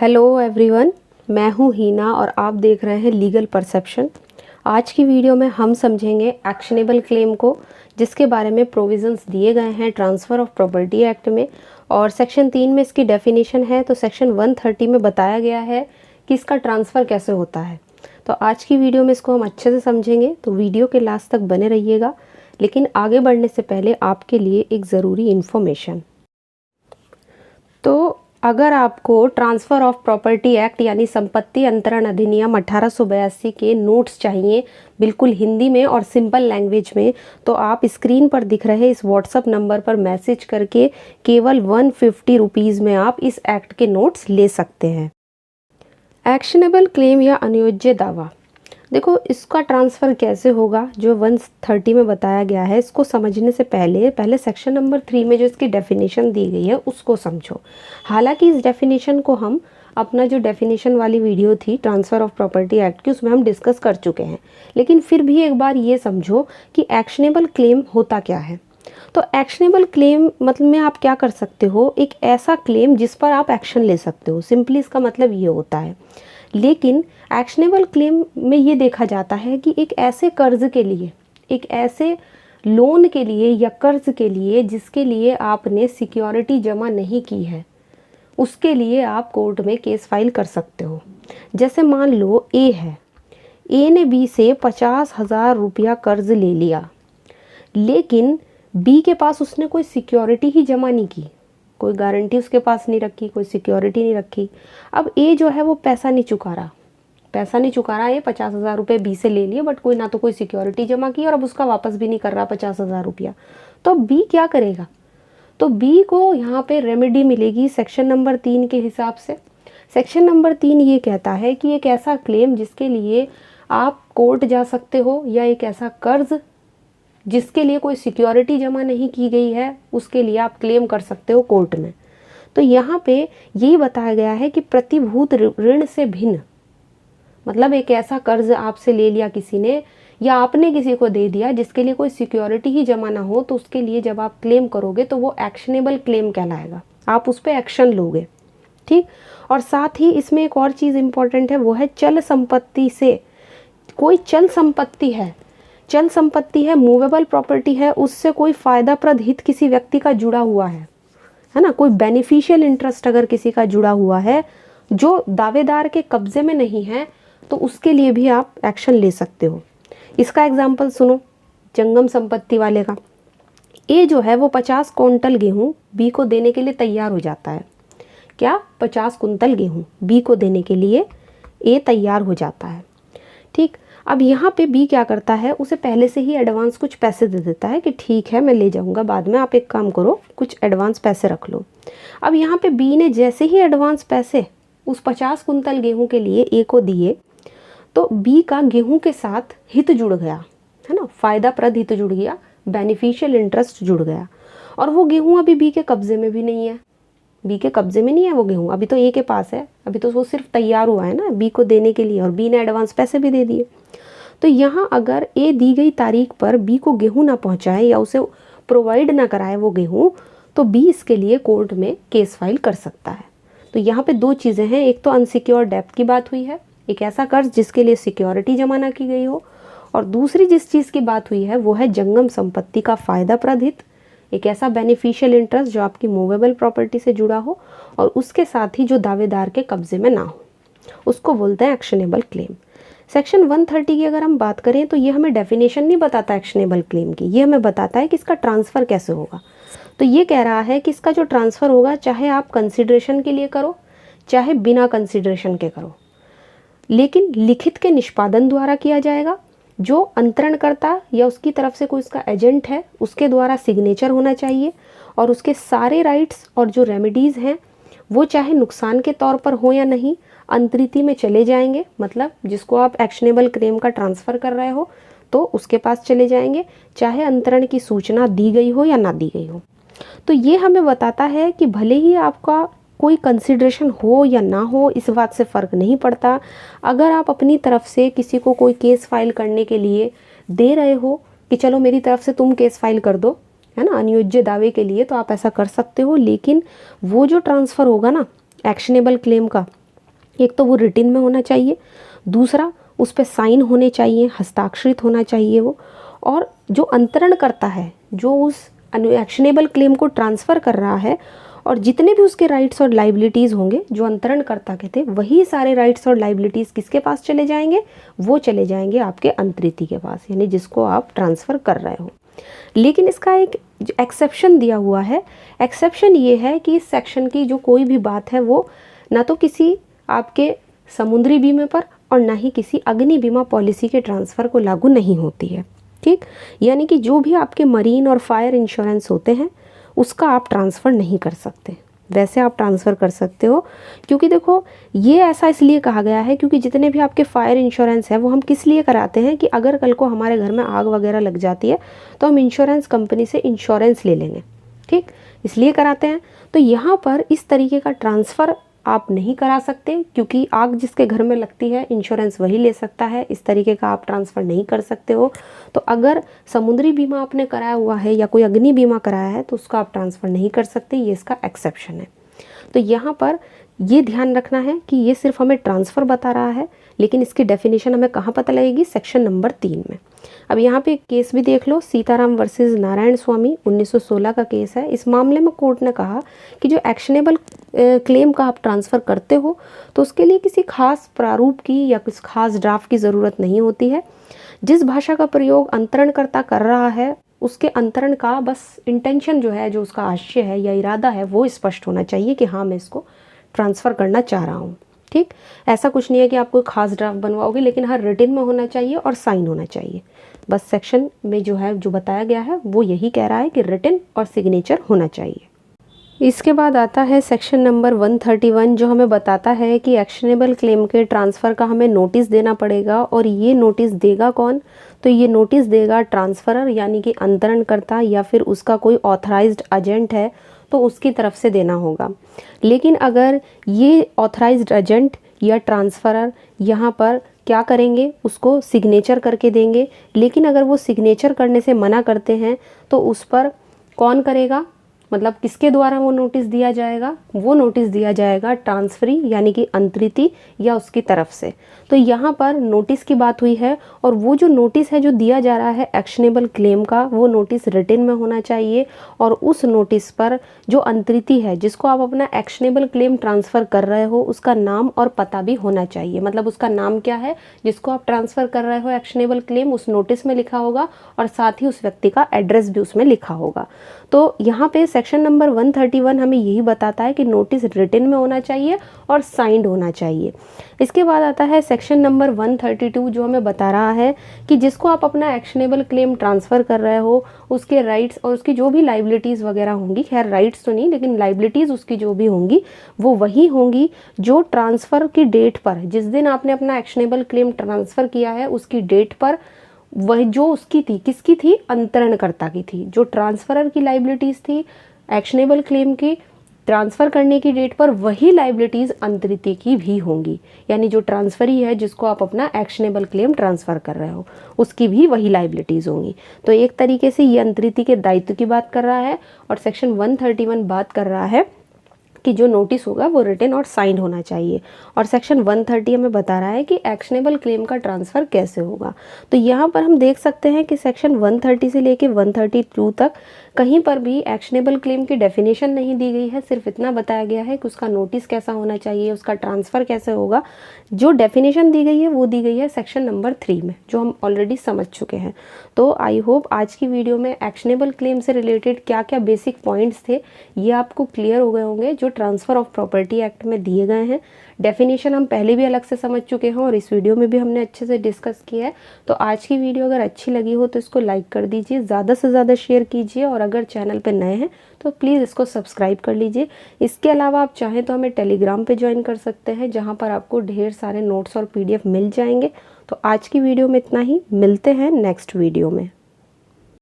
Hello everyone, मैं हूँ हीना और आप देख रहे हैं लीगल परसेप्शन। आज की वीडियो में हम समझेंगे एक्शनेबल क्लेम को, जिसके बारे में प्रोविजंस दिए गए हैं ट्रांसफ़र ऑफ प्रॉपर्टी एक्ट में, और सेक्शन 3 में इसकी डेफिनेशन है। तो सेक्शन 130 में बताया गया है कि इसका ट्रांसफ़र कैसे होता है। तो आज की वीडियो में इसको हम अच्छे से समझेंगे, तो वीडियो के लास्ट तक बने रहिएगा। लेकिन आगे बढ़ने से पहले आपके लिए एक ज़रूरी इन्फॉर्मेशन। तो अगर आपको ट्रांसफ़र ऑफ प्रॉपर्टी एक्ट यानी संपत्ति अंतरण अधिनियम 1882 के नोट्स चाहिए बिल्कुल हिंदी में और सिंपल लैंग्वेज में, तो आप स्क्रीन पर दिख रहे इस व्हाट्सअप नंबर पर मैसेज करके केवल 150 रुपीज़ में आप इस एक्ट के नोट्स ले सकते हैं। एक्शनेबल क्लेम या अनुयोज्य दावा, देखो इसका ट्रांसफ़र कैसे होगा जो 130 में बताया गया है, इसको समझने से पहले सेक्शन नंबर 3 में जो इसकी डेफिनेशन दी गई है उसको समझो। हालांकि इस डेफिनेशन को हम अपना जो डेफिनेशन वाली वीडियो थी ट्रांसफ़र ऑफ प्रॉपर्टी एक्ट की, उसमें हम डिस्कस कर चुके हैं, लेकिन फिर भी एक बार ये समझो कि एक्शनेबल क्लेम होता क्या है। तो एक्शनेबल क्लेम मतलब में आप क्या कर सकते हो, एक ऐसा क्लेम जिस पर आप एक्शन ले सकते हो, सिंपली इसका मतलब ये होता है। लेकिन एक्शनेबल क्लेम में ये देखा जाता है कि एक ऐसे कर्ज के लिए, एक ऐसे लोन के लिए या कर्ज के लिए जिसके लिए आपने सिक्योरिटी जमा नहीं की है, उसके लिए आप कोर्ट में केस फाइल कर सकते हो। जैसे मान लो ए है, ए ने बी से 50,000 रुपया कर्ज ले लिया, लेकिन बी के पास उसने कोई सिक्योरिटी ही जमा नहीं की, कोई गारंटी उसके पास नहीं रखी, कोई सिक्योरिटी नहीं रखी। अब ए जो है वो पैसा नहीं चुका रहा, ये 50,000 रुपये बी से ले लिए, बट कोई ना तो कोई सिक्योरिटी जमा की और अब उसका वापस भी नहीं कर रहा 50,000 रुपया। तो बी क्या करेगा, तो बी को यहाँ पे रेमेडी मिलेगी सेक्शन नंबर 3 के हिसाब से। सेक्शन नंबर 3 ये कहता है कि एक ऐसा क्लेम जिसके लिए आप कोर्ट जा सकते हो, या एक ऐसा कर्ज जिसके लिए कोई सिक्योरिटी जमा नहीं की गई है, उसके लिए आप क्लेम कर सकते हो कोर्ट में। तो यहाँ पे यही बताया गया है कि प्रतिभूत ऋण से भिन्न, मतलब एक ऐसा कर्ज आपसे ले लिया किसी ने या आपने किसी को दे दिया जिसके लिए कोई सिक्योरिटी ही जमा ना हो, तो उसके लिए जब आप क्लेम करोगे तो वो एक्शनेबल क्लेम कहलाएगा, आप उस पर एक्शन लोगे। ठीक, और साथ ही इसमें एक और चीज़ इंपॉर्टेंट है, वो है चल संपत्ति से। कोई चल संपत्ति है, मूवेबल प्रॉपर्टी है, उससे कोई फायदाप्रद हित किसी व्यक्ति का जुड़ा हुआ है ना, कोई बेनिफिशियल इंटरेस्ट अगर किसी का जुड़ा हुआ है जो दावेदार के कब्जे में नहीं है, तो उसके लिए भी आप एक्शन ले सकते हो। इसका एग्जाम्पल सुनो, जंगम संपत्ति वाले का। ए जो है वो 50 क्विंटल गेहूँ बी को देने के लिए तैयार हो जाता है। क्या, 50 कुंतल गेहूँ बी को देने के लिए ए तैयार हो जाता है। ठीक, अब यहाँ पे बी क्या करता है, उसे पहले से ही एडवांस कुछ पैसे दे देता है कि ठीक है मैं ले जाऊँगा बाद में, आप एक काम करो कुछ एडवांस पैसे रख लो। अब यहाँ पे बी ने जैसे ही एडवांस पैसे उस 50 कुंतल गेहूँ के लिए ए को दिए, तो बी का गेहूँ के साथ हित जुड़ गया, है ना, फायदाप्रद हित जुड़ गया, बेनिफिशियल इंटरेस्ट जुड़ गया। और वो गेहूँ अभी बी के कब्जे में भी नहीं है, बी के कब्जे में नहीं है वो गेहूँ, अभी तो ए के पास है, अभी तो वो सिर्फ तैयार हुआ है ना बी को देने के लिए, और बी ने एडवांस पैसे भी दे दिए। तो यहाँ अगर ए दी गई तारीख पर बी को गेहूँ ना पहुँचाए या उसे प्रोवाइड ना कराए वो गेहूँ, तो बी इसके लिए कोर्ट में केस फाइल कर सकता है। तो यहाँ पे दो चीज़ें हैं, एक तो अनसिक्योर्ड डेब्ट की बात हुई है, एक ऐसा कर्ज जिसके लिए सिक्योरिटी जमा ना की गई हो, और दूसरी जिस चीज़ की बात हुई है वो है जंगम संपत्ति का फायदाप्रद हित, एक ऐसा बेनिफिशियल इंटरेस्ट जो आपकी मूवेबल प्रॉपर्टी से जुड़ा हो और उसके साथ ही जो दावेदार के कब्जे में ना हो, उसको बोलते हैं एक्शनेबल क्लेम। सेक्शन 130 की अगर हम बात करें तो ये हमें डेफिनेशन नहीं बताता एक्शनेबल क्लेम की, ये हमें बताता है कि इसका ट्रांसफ़र कैसे होगा। तो ये कह रहा है कि इसका जो ट्रांसफ़र होगा, चाहे आप कंसिडरेशन के लिए करो चाहे बिना कंसिडरेशन के करो, लेकिन लिखित के निष्पादन द्वारा किया जाएगा। जो अंतरणकर्ता या उसकी तरफ से कोई उसका एजेंट है उसके द्वारा सिग्नेचर होना चाहिए, और उसके सारे राइट्स और जो रेमेडीज़ हैं वो चाहे नुकसान के तौर पर हो या नहीं, अंतरिति में चले जाएंगे। मतलब जिसको आप एक्शनेबल क्लेम का ट्रांसफ़र कर रहे हो तो उसके पास चले जाएंगे, चाहे अंतरण की सूचना दी गई हो या ना दी गई हो। तो ये हमें बताता है कि भले ही आपका कोई कंसिडरेशन हो या ना हो, इस बात से फ़र्क नहीं पड़ता। अगर आप अपनी तरफ से किसी को कोई केस फाइल करने के लिए दे रहे हो कि चलो मेरी तरफ से तुम केस फाइल कर दो, है ना, अनुयोज्य दावे के लिए, तो आप ऐसा कर सकते हो। लेकिन वो जो ट्रांसफ़र होगा ना एक्शनेबल क्लेम का, एक तो वो रिटिन में होना चाहिए, दूसरा उस पर साइन होने चाहिए, हस्ताक्षरित होना चाहिए वो, और जो अंतरण करता है, जो उस एक्शनेबल क्लेम को ट्रांसफ़र कर रहा है, और जितने भी उसके राइट्स और लाइबिलिटीज़ होंगे जो अंतरणकर्ता के थे, वही सारे राइट्स और लाइबिलिटीज़ किसके पास चले जाएंगे, वो चले जाएंगे आपके अंतरिति के पास, यानी जिसको आप ट्रांसफ़र कर रहे हो। लेकिन इसका एक एक्सेप्शन दिया हुआ है। एक्सेप्शन ये है कि इस सेक्शन की जो कोई भी बात है वो ना तो किसी आपके समुद्री बीमे पर और ना ही किसी अग्नि बीमा पॉलिसी के ट्रांसफ़र को लागू नहीं होती है। ठीक, यानी कि जो भी आपके मरीन और फायर इंश्योरेंस होते हैं उसका आप ट्रांसफ़र नहीं कर सकते। वैसे आप ट्रांसफ़र कर सकते हो, क्योंकि देखो ये ऐसा इसलिए कहा गया है क्योंकि जितने भी आपके फायर इंश्योरेंस है वो हम किस लिए कराते हैं कि अगर कल को हमारे घर में आग वगैरह लग जाती है तो हम इंश्योरेंस कंपनी से इंश्योरेंस ले लेंगे। ठीक, इसलिए कराते हैं। तो यहाँ पर इस तरीके का ट्रांसफ़र आप नहीं करा सकते, क्योंकि आग जिसके घर में लगती है इंश्योरेंस वही ले सकता है, इस तरीके का आप ट्रांसफ़र नहीं कर सकते हो। तो अगर समुद्री बीमा आपने कराया हुआ है या कोई अग्नि बीमा कराया है तो उसका आप ट्रांसफ़र नहीं कर सकते, ये इसका एक्सेप्शन है। तो यहाँ पर ये ध्यान रखना है कि ये सिर्फ हमें ट्रांसफ़र बता रहा है, लेकिन इसकी डेफिनेशन हमें कहाँ पता लगेगी, सेक्शन नंबर 3 में। अब यहाँ पे एक केस भी देख लो, सीताराम वर्सेस नारायण स्वामी 1916 का केस है। इस मामले में कोर्ट ने कहा कि जो एक्शनेबल क्लेम का आप ट्रांसफ़र करते हो तो उसके लिए किसी खास प्रारूप की या किसी खास ड्राफ्ट की ज़रूरत नहीं होती है। जिस भाषा का प्रयोग अंतरणकर्ता कर रहा है उसके अंतरण का बस इंटेंशन जो है, जो उसका आशय है या इरादा है, वो स्पष्ट होना चाहिए कि हाँ मैं इसको ट्रांसफ़र करना चाह रहा हूँ। ठीक, ऐसा कुछ नहीं है कि आप कोई खास ड्राफ्ट बनवाओगे, लेकिन हर रिटन में होना चाहिए और साइन होना चाहिए। बस सेक्शन में जो है जो बताया गया है वो यही कह रहा है कि रिटन और सिग्नेचर होना चाहिए। इसके बाद आता है सेक्शन नंबर 131, जो हमें बताता है कि एक्शनेबल क्लेम के ट्रांसफ़र का हमें नोटिस देना पड़ेगा। और ये नोटिस देगा कौन, तो ये नोटिस देगा ट्रांसफरर, यानी कि अंतरणकर्ता या फिर उसका कोई ऑथराइज्ड एजेंट है तो उसकी तरफ से देना होगा। लेकिन अगर ये ऑथराइज्ड एजेंट या ट्रांसफरर यहाँ पर क्या करेंगे, उसको सिग्नेचर करके देंगे। लेकिन अगर वो सिग्नेचर करने से मना करते हैं तो उस पर कौन करेगा, मतलब किसके द्वारा वो नोटिस दिया जाएगा, वो नोटिस दिया जाएगा ट्रांसफरी यानी कि अंतरिती या उसकी तरफ से। तो यहाँ पर नोटिस की बात हुई है, और वो जो नोटिस है जो दिया जा रहा है एक्शनेबल क्लेम का, वो नोटिस रिटन में होना चाहिए। और उस नोटिस पर जो अंतरिती है जिसको आप अपना एक्शनेबल क्लेम ट्रांसफ़र कर रहे हो उसका नाम और पता भी होना चाहिए। मतलब उसका नाम क्या है जिसको आप ट्रांसफ़र कर रहे हो एक्शनेबल क्लेम, उस नोटिस में लिखा होगा, और साथ ही उस व्यक्ति का एड्रेस भी उसमें लिखा होगा। तो यहाँ पे सेक्शन नंबर 131 हमें यही बताता है कि नोटिस रिटन में होना चाहिए और साइंड होना चाहिए। इसके बाद आता है सेक्शन नंबर 132, जो हमें बता रहा है कि जिसको आप अपना एक्शनेबल क्लेम ट्रांसफ़र कर रहे हो उसके राइट्स और उसकी जो भी लाइबिलिटीज़ वगैरह होंगी, खैर राइट्स तो नहीं लेकिन लाइबिलिटीज़ उसकी जो भी होंगी वो वही होंगी जो ट्रांसफ़र की डेट पर, जिस दिन आपने अपना एक्शनेबल क्लेम ट्रांसफ़र किया है उसकी डेट पर वह जो उसकी थी, किसकी थी, अंतरणकर्ता की थी। जो ट्रांसफरर की लाइबिलिटीज़ थी एक्शनेबल क्लेम की ट्रांसफ़र करने की डेट पर, वही लाइबिलिटीज़ अंतरिती की भी होंगी। यानी जो ट्रांसफरी है जिसको आप अपना एक्शनेबल क्लेम ट्रांसफ़र कर रहे हो उसकी भी वही लाइबिलिटीज़ होंगी। तो एक तरीके से ये अंतरिती के दायित्व की बात कर रहा है, और सेक्शन 131 बात कर रहा है कि जो नोटिस होगा वो रिटन और साइंड होना चाहिए। और सेक्शन 130 हमें बता रहा है कि एक्शनेबल क्लेम का ट्रांसफ़र कैसे होगा। तो यहाँ पर हम देख सकते हैं कि सेक्शन 130 से लेके 132 तक कहीं पर भी एक्शनेबल क्लेम की डेफिनेशन नहीं दी गई है, सिर्फ इतना बताया गया है कि उसका नोटिस कैसा होना चाहिए, उसका ट्रांसफ़र कैसे होगा। जो डेफिनेशन दी गई है वो दी गई है सेक्शन नंबर 3 में, जो हम ऑलरेडी समझ चुके हैं। तो आई होप आज की वीडियो में एक्शनेबल क्लेम से रिलेटेड क्या क्या बेसिक पॉइंट्स थे ये आपको क्लियर हो गए होंगे, जो ट्रांसफ़र ऑफ प्रॉपर्टी एक्ट में दिए गए हैं। डेफिनेशन हम पहले भी अलग से समझ चुके हैं और इस वीडियो में भी हमने अच्छे से डिस्कस किया है। तो आज की वीडियो अगर अच्छी लगी हो तो इसको लाइक कर दीजिए, ज़्यादा से ज़्यादा शेयर कीजिए, और अगर चैनल पर नए हैं तो प्लीज़ इसको सब्सक्राइब कर लीजिए। इसके अलावा आप चाहें तो हमें टेलीग्राम पे ज्वाइन कर सकते हैं, जहाँ पर आपको ढेर सारे नोट्स और PDF मिल जाएंगे। तो आज की वीडियो में इतना ही, मिलते हैं नेक्स्ट वीडियो में।